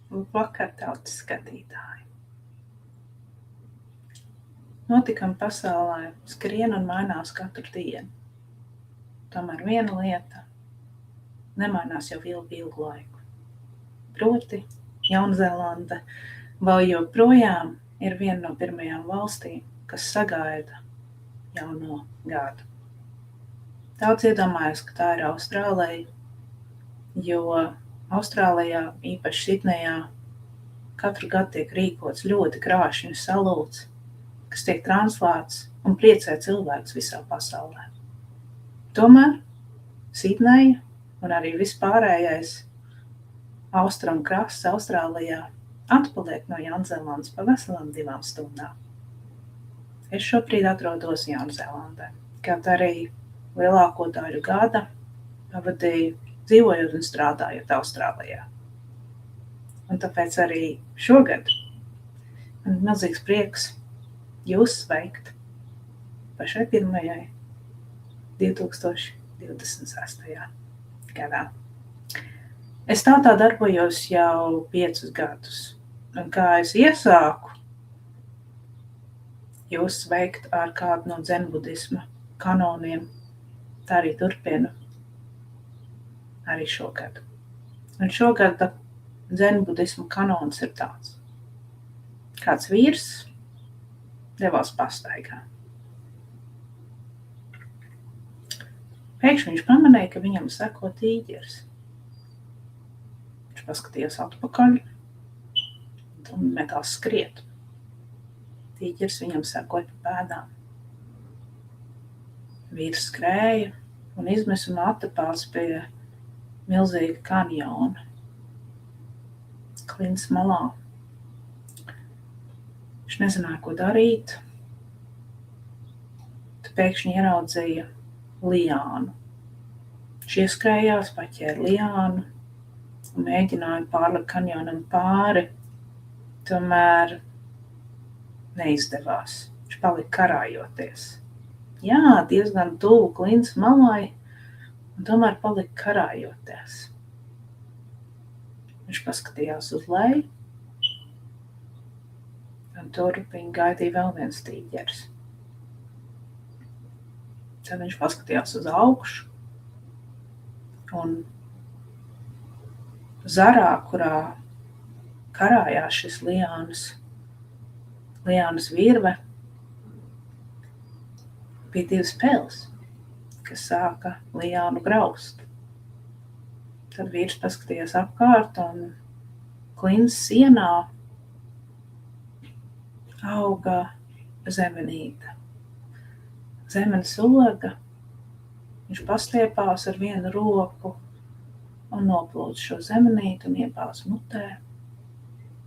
Vakar, tautas skatītāji. Notikumi pasaulē skrien un mainās katru dienu. Tomēr viena lieta nemainās jau ilgu laiku. Proti, Jaunzēlande vēl joprojām ir viena no pirmajām valstīm, kas sagaida jauno gadu. Daudz iedomājas, ka tā ir Austrālija, jo Austrālijā, īpaši Sidnejā, katru gadu tiek rīkots ļoti krāšņs salūts, kas tiek translēts un priecē cilvēkus visā pasaulē. Tomēr Sidneja un arī vispārējais austrumu krasts Austrālijā atpaliek no Jaunzēlandes pa veselām 2 stundām. Es šobrīd atrodos Jaunzēlandē, kaut arī lielāko daļu gada pavadīju dzīvojot un strādājot Austrālijā. Un tāpēc arī šogad man ir milzīgs prieks jūs sveikt pašai pirmajai 2026. gadā. Es tā darbojos jau 5 gadus, un kā es iesāku jūs sveikt ar kādu no dzenbudisma kanoniem, tā arī turpinu arī šogad. Un šogad dzenbudisma kanons ir tāds. Kāds vīrs devās pastaigā. Pēkšņi viņš pamanīja, ka viņam seko tīģeris. Viņš paskatījās atpakaļ un metās skriet. Tīģeris viņam sekoja pa pēdām. Vīrs skrēja un izmisuma atapās pie milzīga kanjona. Klints malā. Viņš nezināja, ko darīt. Tad pēkšņi ieraudzīja liānu. Viņš ieskrējās, paķēra liānu un mēģināja pārlikt kanjonam pāri. Tomēr neizdevās. Viņš palika karājoties. Jā, diezgan tuvu klints malai, un tomēr palika karājoties. Viņš paskatījās uz leju, un tur viņu gaidīja vēl viens tīģeris. Tad viņš paskatījās uz augšu, un zarā, kurā karājās šis liānas virve, bija 2 peles, kas sāka liānu graust. Tad vīrs paskatījās apkārt, un klints sienā auga zemenīte. Zemenes oga. Viņš pastiepās ar vienu roku un noplūda šo zemenīti un iebāz mutē.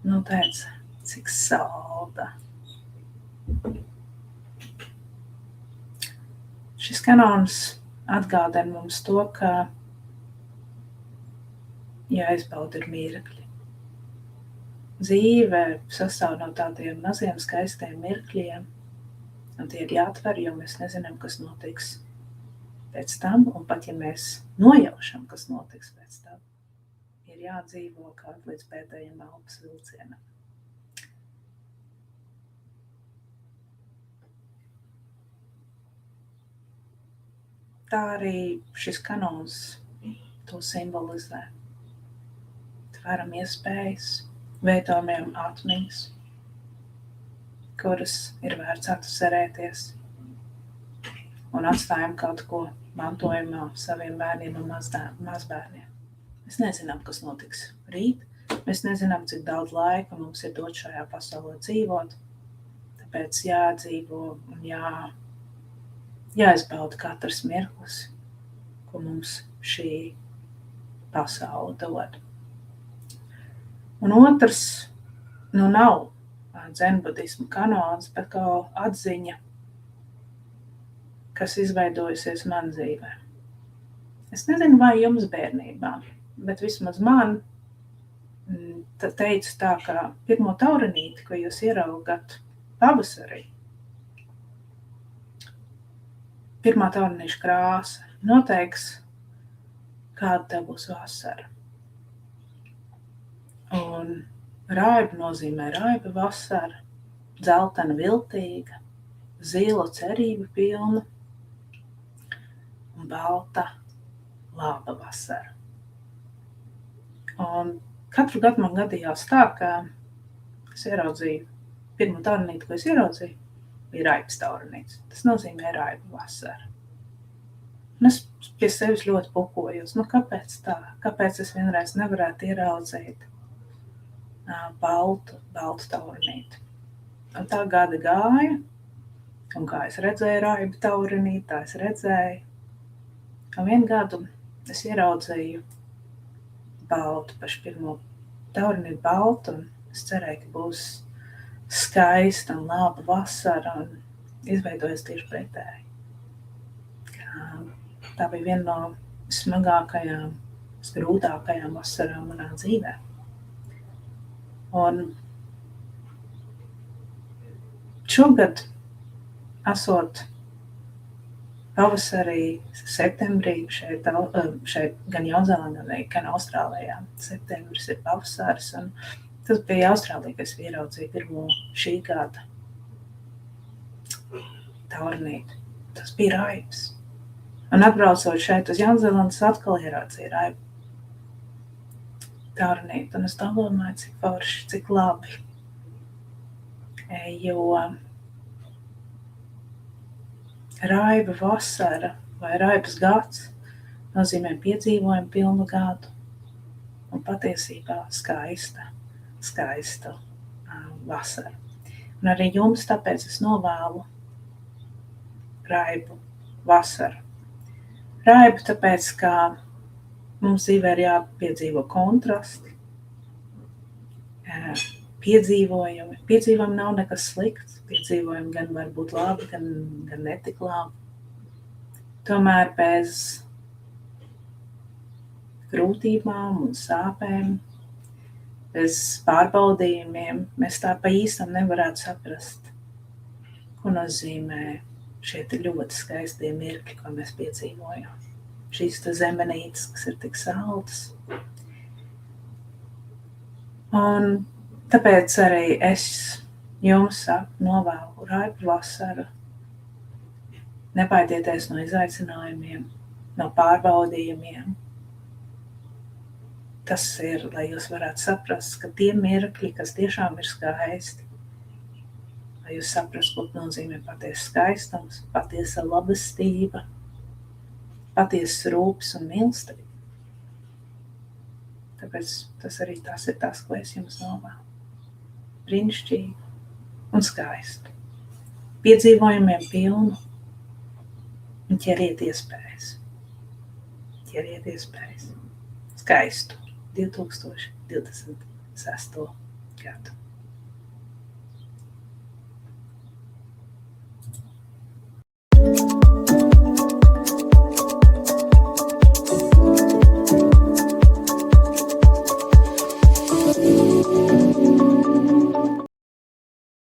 Nu, teica, cik salda. Šis kanons atgādina mums to, ka jāizbauda ir mirkļi. Dzīve sastāv no tādiem maziem skaistiem mirkļiem, un tie ir jāatver, jo mēs nezinām, kas notiks pēc tam, un pat ja mēs nojaušam, kas notiks pēc tam, ir jādzīvo kād līdz pēdējiem elpas vilcienam. Tā arī šis kanons to simbolizē. Tveram iespējas, veidojam atmiņas, kuras ir vērts atcerēties, un atstājam kaut ko mantojumā saviem bērniem un mazbērniem. Mēs nezinām, kas notiks rīt, mēs nezinām, cik daudz laika mums ir dot šajā pasaulē dzīvot, tāpēc jādzīvo un jāizbauda katrs mirklis, ko mums šī pasaule dod. Un otrs, nav dzenbudisma kanons, bet kā atziņa, kas izveidojusies man dzīvē. Es nezinu, vai jums bērnībā, bet vismaz man teicu tā, ka pirmo taurenīti, ko jūs ieraugat pavasarī, pirmā taurenīša krāsa noteiks, kāda tev būs vasara. Un Un raiba nozīmē raiba vasara, dzeltena viltīga, zila cerība pilna un balta laba vasara. Un katru gadu man gadījās tā, ka es ieraudzīju, pirmo taurnīti, ko es ieraudzīju, bija raibas taurnīts. Tas nozīmē raiba vasara. Un es pie sevis ļoti pukojos. Kāpēc tā? Kāpēc es vienreiz nevarētu ieraudzīt baltu taurnīti? Un tā gada gāja, un kā es redzēju raiba taurinīti, tā es redzēju. Un vienu gadu es ieraudzīju baltu, pašu pirmo taurinīti baltu, un es cerēju, ka būs skaista un laba vasara, un izveidojas tieši pretēji. Tā bija viena no smagākajām, grūtākajām vasarām manā dzīvē. Un šogad, esot pavasarī, septembrī, šeit gan Jaunzēlandē, gan Austrālijā, septembris ir pavasaris, un tas bija Austrālijā, kas ieraudzīja pirmo šī gada taurnīti. Tas bija raibs. Un atbraucot šeit uz Jaunzēlandes, atkal ieraudzīja raibu taurnīti. Un es domāju, cik forši, cik labi. Jo raiba vasara vai raibas gads nozīmē piedzīvojumu pilnu gadu. Un patiesībā skaista vasara. Un arī jums tāpēc es novēlu raibu vasaru. Raibu tāpēc, ka mums dzīvē ir jāpiedzīvo kontrasti, piedzīvojumi. Piedzīvojumi nav nekas slikts, piedzīvojumi gan var būt labi, gan netik labi. Tomēr bez grūtībām un sāpēm, bez pārbaudījumiem mēs tā pa īstam nevarētu saprast, ko nozīmē šie ļoti skaistie mirkļi, ko mēs piedzīvojam. Šīs zemenītes, kas ir tik saltas. Un tāpēc arī es jums novēlu raibu vasaru. Nebaidieties no izaicinājumiem, no pārbaudījumiem. Tas ir, lai jūs varētu saprast, ka tie mirkļi, kas tiešām ir skaisti, lai jūs saprast, ko nozīmē patiesa skaistums, patiesa labestība, patiesas rūpes un mīlestība. Tāpēc tas arī ir tas, ko es jums novēlu. Brīnišķīgi un skaistu. Piedzīvojumiem pilnu un ķeriet iespējas. Skaistu 2026. gadu.